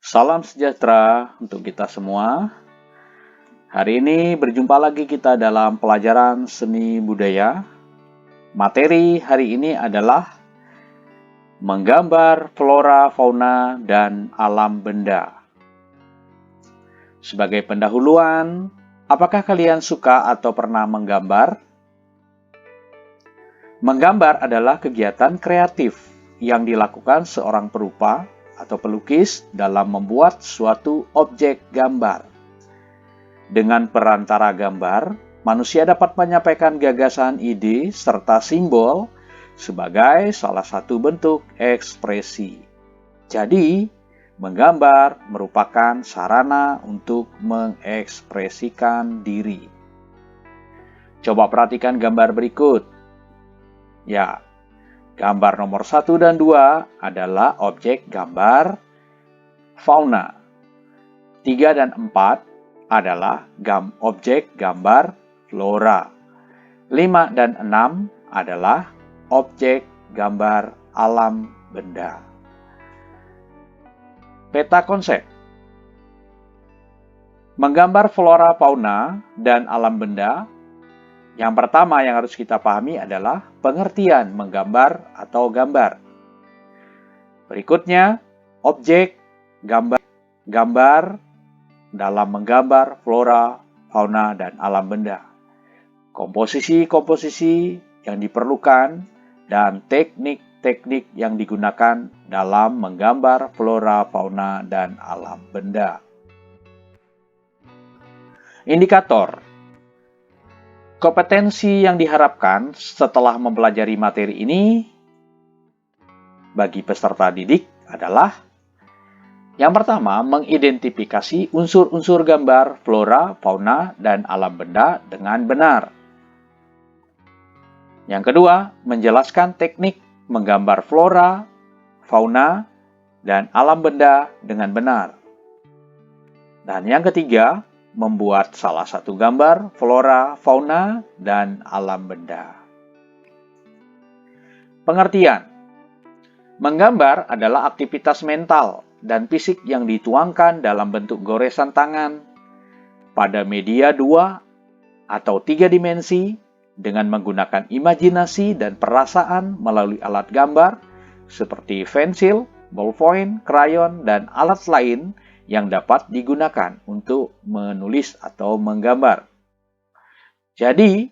Salam sejahtera untuk kita semua. Hari ini berjumpa lagi kita dalam pelajaran seni budaya. Materi hari ini adalah menggambar flora, fauna, dan alam benda. Sebagai pendahuluan, apakah kalian suka atau pernah menggambar? Menggambar adalah kegiatan kreatif yang dilakukan seorang perupa atau pelukis dalam membuat suatu objek gambar. Dengan perantara gambar, manusia dapat menyampaikan gagasan, ide, serta simbol sebagai salah satu bentuk ekspresi. Jadi, menggambar merupakan sarana untuk mengekspresikan diri. Coba perhatikan gambar berikut. Ya, gambar nomor 1 dan 2 adalah objek gambar fauna. 3 dan 4 adalah objek gambar flora. 5 dan 6 adalah objek gambar alam benda. Peta konsep. Menggambar flora, fauna, dan alam benda. Yang pertama yang harus kita pahami adalah pengertian menggambar atau gambar. Berikutnya, objek gambar dalam menggambar flora, fauna, dan alam benda. Komposisi-komposisi yang diperlukan dan teknik-teknik yang digunakan dalam menggambar flora, fauna, dan alam benda. Indikator. Kompetensi yang diharapkan setelah mempelajari materi ini bagi peserta didik adalah yang pertama, mengidentifikasi unsur-unsur gambar flora, fauna, dan alam benda dengan benar. Yang kedua, menjelaskan teknik menggambar flora, fauna, dan alam benda dengan benar. Dan yang ketiga, membuat salah satu gambar flora, fauna, dan alam benda. Pengertian. Menggambar adalah aktivitas mental dan fisik yang dituangkan dalam bentuk goresan tangan pada media 2 atau 3 dimensi dengan menggunakan imajinasi dan perasaan melalui alat gambar seperti pensil, ballpoint, krayon, dan alat lain yang dapat digunakan untuk menulis atau menggambar. Jadi,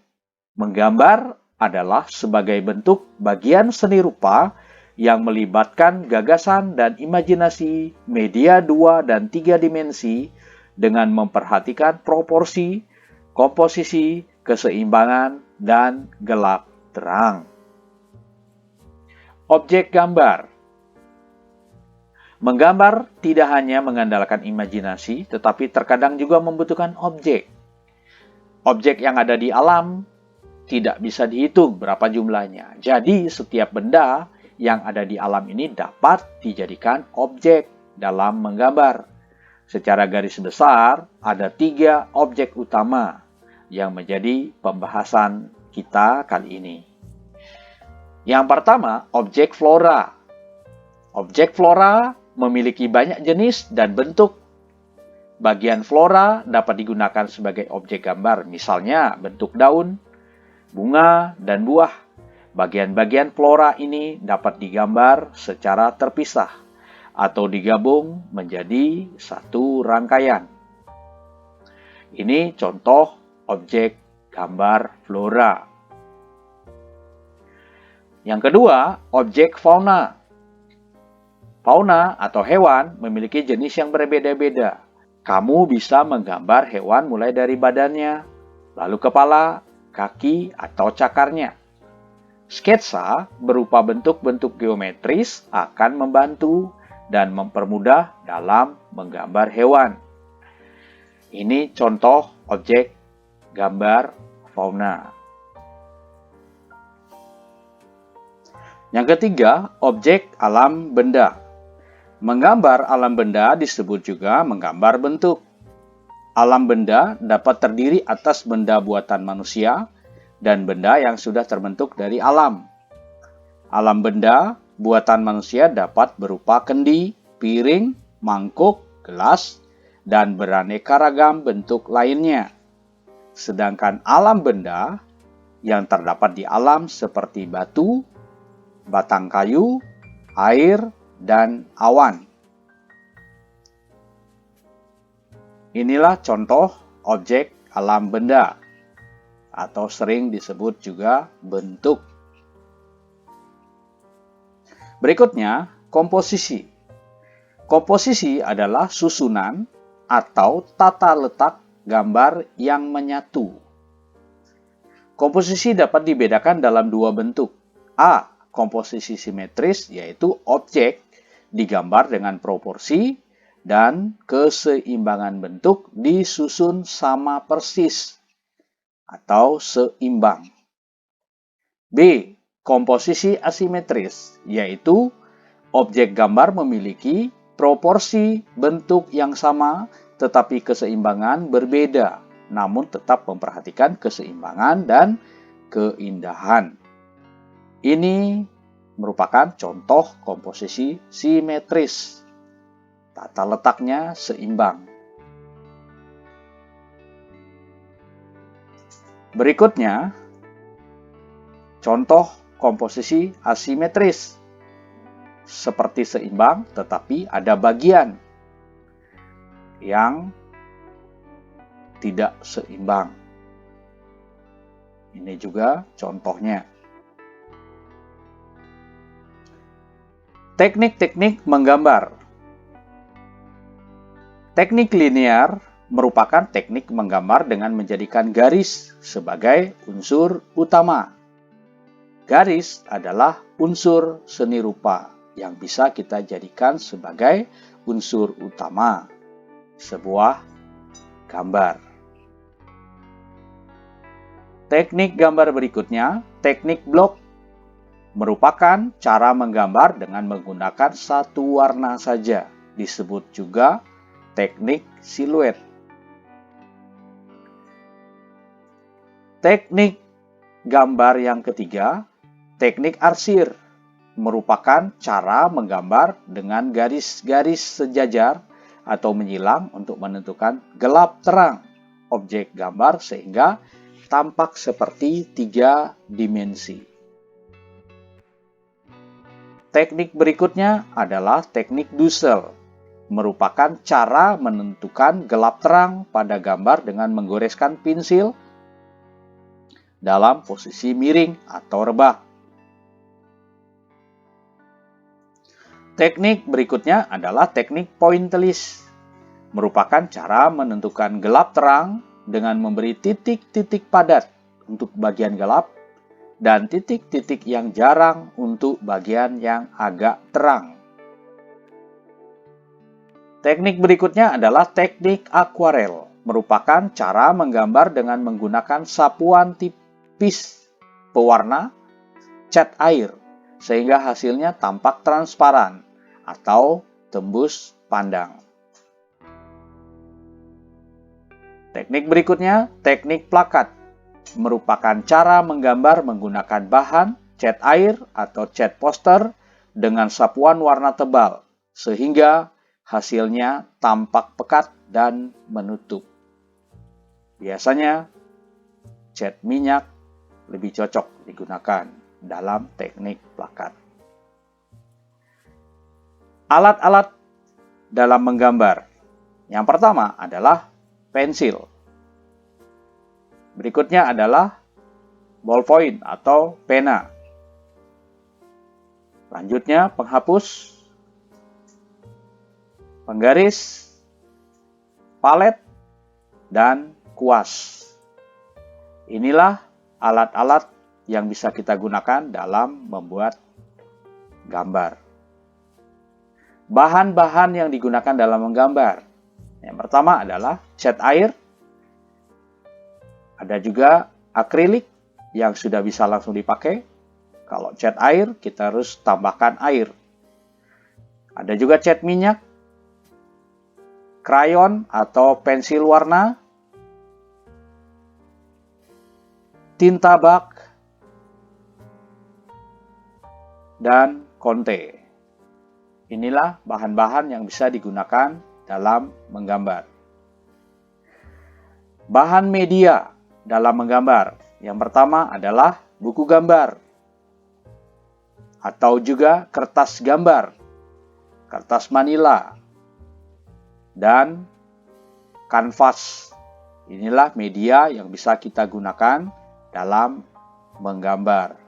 menggambar adalah sebagai bentuk bagian seni rupa yang melibatkan gagasan dan imajinasi media 2 dan 3 dimensi dengan memperhatikan proporsi, komposisi, keseimbangan, dan gelap terang. Objek gambar. Menggambar tidak hanya mengandalkan imajinasi, tetapi terkadang juga membutuhkan objek. Objek yang ada di alam tidak bisa dihitung berapa jumlahnya. Jadi, setiap benda yang ada di alam ini dapat dijadikan objek dalam menggambar. Secara garis besar, ada 3 objek utama yang menjadi pembahasan kita kali ini. Yang pertama, objek flora. Objek flora memiliki banyak jenis dan bentuk. Bagian flora dapat digunakan sebagai objek gambar, misalnya bentuk daun, bunga, dan buah. Bagian-bagian flora ini dapat digambar secara terpisah atau digabung menjadi satu rangkaian. Ini contoh objek gambar flora. Yang kedua, objek fauna. Fauna atau hewan memiliki jenis yang berbeda-beda. Kamu bisa menggambar hewan mulai dari badannya, lalu kepala, kaki, atau cakarnya. Sketsa berupa bentuk-bentuk geometris akan membantu dan mempermudah dalam menggambar hewan. Ini contoh objek gambar fauna. Yang ketiga, objek alam benda. Menggambar alam benda disebut juga menggambar bentuk. Alam benda dapat terdiri atas benda buatan manusia dan benda yang sudah terbentuk dari alam. Alam benda buatan manusia dapat berupa kendi, piring, mangkuk, gelas, dan beraneka ragam bentuk lainnya. Sedangkan alam benda yang terdapat di alam seperti batu, batang kayu, air, dan awan. Inilah contoh objek alam benda, atau sering disebut juga bentuk. Berikutnya, komposisi. Komposisi adalah susunan atau tata letak gambar yang menyatu. Komposisi dapat dibedakan dalam dua bentuk. A. Komposisi simetris, yaitu objek digambar dengan proporsi dan keseimbangan bentuk disusun sama persis atau seimbang. B. Komposisi asimetris, yaitu objek gambar memiliki proporsi bentuk yang sama tetapi keseimbangan berbeda, namun tetap memperhatikan keseimbangan dan keindahan. Ini merupakan contoh komposisi simetris. Tata letaknya seimbang. Berikutnya, contoh komposisi asimetris. Seperti seimbang, tetapi ada bagian yang tidak seimbang. Ini juga contohnya. Teknik-teknik menggambar. Teknik linear merupakan teknik menggambar dengan menjadikan garis sebagai unsur utama. Garis adalah unsur seni rupa yang bisa kita jadikan sebagai unsur utama sebuah gambar. Teknik gambar berikutnya, teknik blok, merupakan cara menggambar dengan menggunakan satu warna saja, disebut juga teknik siluet. Teknik gambar yang ketiga, teknik arsir, merupakan cara menggambar dengan garis-garis sejajar atau menyilang untuk menentukan gelap terang objek gambar sehingga tampak seperti 3 dimensi. Teknik berikutnya adalah teknik Dussel, merupakan cara menentukan gelap terang pada gambar dengan menggoreskan pensil dalam posisi miring atau rebah. Teknik berikutnya adalah teknik pointillist, merupakan cara menentukan gelap terang dengan memberi titik-titik padat untuk bagian gelap dan titik-titik yang jarang untuk bagian yang agak terang. Teknik berikutnya adalah teknik akuarel, merupakan cara menggambar dengan menggunakan sapuan tipis pewarna cat air, sehingga hasilnya tampak transparan atau tembus pandang. Teknik berikutnya, teknik plakat, merupakan cara menggambar menggunakan bahan cat air atau cat poster dengan sapuan warna tebal, sehingga hasilnya tampak pekat dan menutup. Biasanya, cat minyak lebih cocok digunakan dalam teknik plakat. Alat-alat dalam menggambar. Yang pertama adalah pensil. Berikutnya adalah ballpoint atau pena. Lanjutnya penghapus, penggaris, palet, dan kuas. Inilah alat-alat yang bisa kita gunakan dalam membuat gambar. Bahan-bahan yang digunakan dalam menggambar. Yang pertama adalah cat air. Ada juga akrilik yang sudah bisa langsung dipakai. Kalau cat air, kita harus tambahkan air. Ada juga cat minyak, krayon atau pensil warna, tinta bak, dan konte. Inilah bahan-bahan yang bisa digunakan dalam menggambar. Bahan media dalam menggambar. Yang pertama adalah buku gambar atau juga kertas gambar, kertas manila, dan kanvas. Inilah media yang bisa kita gunakan dalam menggambar.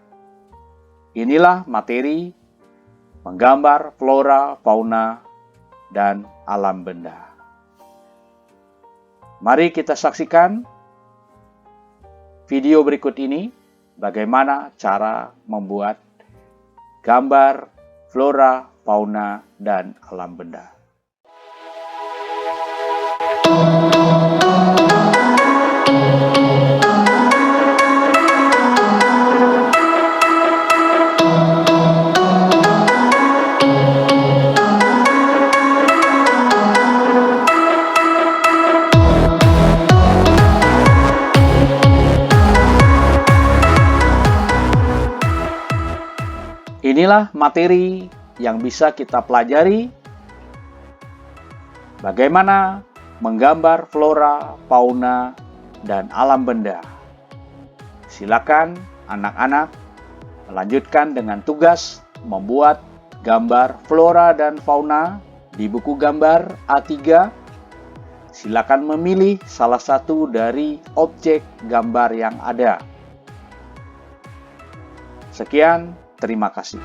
Inilah materi menggambar flora, fauna, dan alam benda. Mari kita saksikan video berikut ini, bagaimana cara membuat gambar flora, fauna, dan alam benda. Inilah materi yang bisa kita pelajari bagaimana menggambar flora, fauna, dan alam benda. Silakan anak-anak melanjutkan dengan tugas membuat gambar flora dan fauna di buku gambar A3. Silakan memilih salah satu dari objek gambar yang ada. Sekian. Terima kasih.